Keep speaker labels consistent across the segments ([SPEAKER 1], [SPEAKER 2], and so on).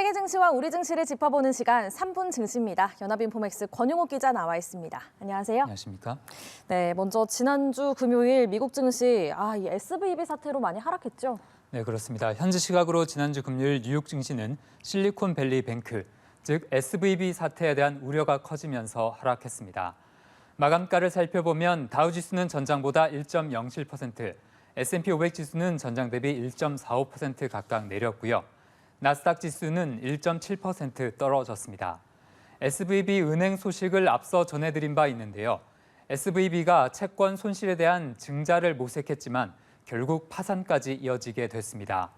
[SPEAKER 1] 세계 증시와 우리 증시를 짚어보는 시간 3분 증시입니다. 연합인포맥스 권용욱 기자 나와 있습니다. 안녕하세요.
[SPEAKER 2] 안녕하십니까?
[SPEAKER 1] 네, 먼저 지난주 금요일 미국 증시 이 SVB 사태로 많이 하락했죠?
[SPEAKER 2] 네, 그렇습니다. 현지 시각으로 지난주 금요일 뉴욕 증시는 실리콘밸리 뱅크, 즉 SVB 사태에 대한 우려가 커지면서 하락했습니다. 마감가를 살펴보면 다우지수는 전장보다 1.07%, S&P 500 지수는 전장 대비 1.45% 각각 내렸고요. 나스닥 지수는 1.7% 떨어졌습니다. SVB 은행 소식을 앞서 전해드린 바 있는데요. SVB가 채권 손실에 대한 증자를 모색했지만 결국 파산까지 이어지게 됐습니다.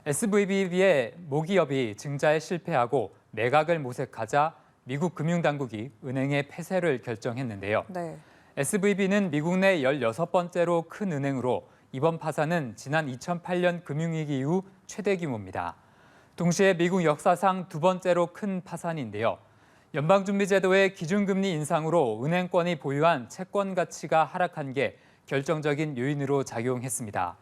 [SPEAKER 2] SVB의 모기업이 증자에 실패하고 매각을 모색하자 미국 금융당국이 은행의 폐쇄를 결정했는데요.
[SPEAKER 1] 네.
[SPEAKER 2] SVB는 미국 내 16번째로 큰 은행으로 이번 파산은 지난 2008년 금융위기 이후 최대 규모입니다. 동시에 미국 역사상 두 번째로 큰 파산인데요. 연방준비제도의 기준금리 인상으로 은행권이 보유한 채권 가치가 하락한 게 결정적인 요인으로 작용했습니다.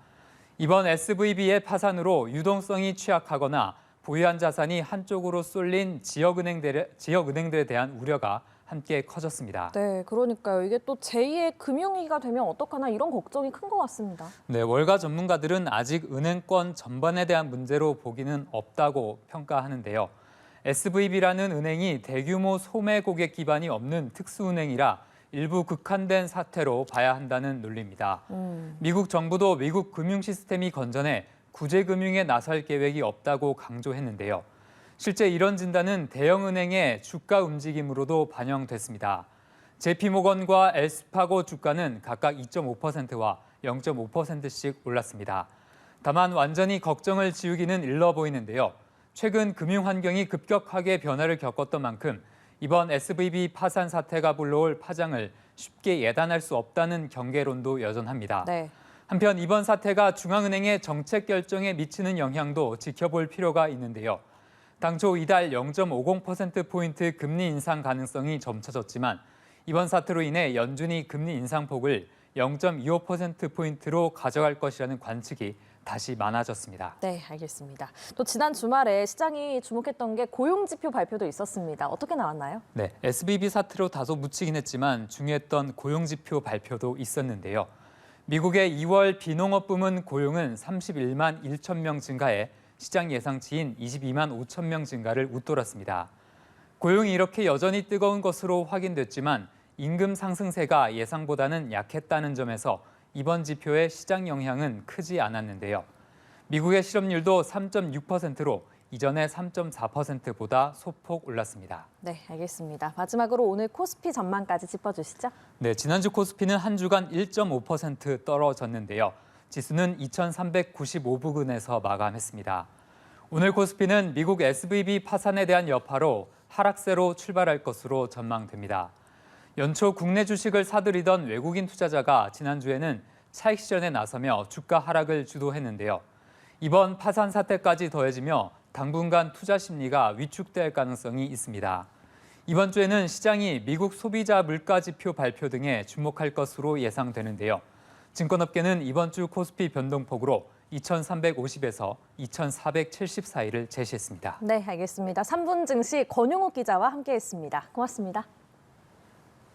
[SPEAKER 2] 이번 SVB의 파산으로 유동성이 취약하거나 보유한 자산이 한쪽으로 쏠린 지역은행들에 대한 우려가 함께 커졌습니다.
[SPEAKER 1] 네, 그러니까요. 이게 또 제2의 금융위기가 되면 어떡하나 이런 걱정이 큰 것 같습니다.
[SPEAKER 2] 네, 월가 전문가들은 아직 은행권 전반에 대한 문제로 보기는 없다고 평가하는데요. SVB라는 은행이 대규모 소매 고객 기반이 없는 특수은행이라 일부 극한된 사태로 봐야 한다는 논리입니다. 미국 정부도 미국 금융 시스템이 건전해 구제금융에 나설 계획이 없다고 강조했는데요. 실제 이런 진단은 대형은행의 주가 움직임으로도 반영됐습니다. JP모건과 엘스파고 주가는 각각 2.5%와 0.5%씩 올랐습니다. 다만 완전히 걱정을 지우기는 일러 보이는데요. 최근 금융 환경이 급격하게 변화를 겪었던 만큼 이번 SVB 파산 사태가 불러올 파장을 쉽게 예단할 수 없다는 경계론도 여전합니다.
[SPEAKER 1] 네.
[SPEAKER 2] 한편 이번 사태가 중앙은행의 정책 결정에 미치는 영향도 지켜볼 필요가 있는데요. 당초 이달 0.50%포인트 금리 인상 가능성이 점쳐졌지만 이번 사태로 인해 연준이 금리 인상폭을 0.25%포인트로 가져갈 것이라는 관측이 다시 많아졌습니다.
[SPEAKER 1] 네, 알겠습니다. 또 지난 주말에 시장이 주목했던 게 고용지표 발표도 있었습니다. 어떻게 나왔나요?
[SPEAKER 2] 네, SVB 사태로 다소 묻히긴 했지만 중요했던 고용지표 발표도 있었는데요. 미국의 2월 비농업 부문 고용은 31만 1천 명 증가해 시장 예상치인 22만 5천 명 증가를 웃돌았습니다. 고용이 이렇게 여전히 뜨거운 것으로 확인됐지만 임금 상승세가 예상보다는 약했다는 점에서 이번 지표의 시장 영향은 크지 않았는데요. 미국의 실업률도 3.6%로 이전의 3.4%보다 소폭 올랐습니다.
[SPEAKER 1] 네, 알겠습니다. 마지막으로 오늘 코스피 전망까지 짚어주시죠.
[SPEAKER 2] 네, 지난주 코스피는 한 주간 1.5% 떨어졌는데요. 지수는 2,395부근에서 마감했습니다. 오늘 코스피는 미국 SVB 파산에 대한 여파로 하락세로 출발할 것으로 전망됩니다. 연초 국내 주식을 사들이던 외국인 투자자가 지난주에는 차익 실현에 나서며 주가 하락을 주도했는데요. 이번 파산 사태까지 더해지며 당분간 투자 심리가 위축될 가능성이 있습니다. 이번 주에는 시장이 미국 소비자 물가 지표 발표 등에 주목할 것으로 예상되는데요. 증권업계는 이번 주 코스피 변동폭으로 2,350에서 2,470 사이를 제시했습니다.
[SPEAKER 1] 네, 알겠습니다. 3분 증시 권용욱 기자와 함께했습니다. 고맙습니다.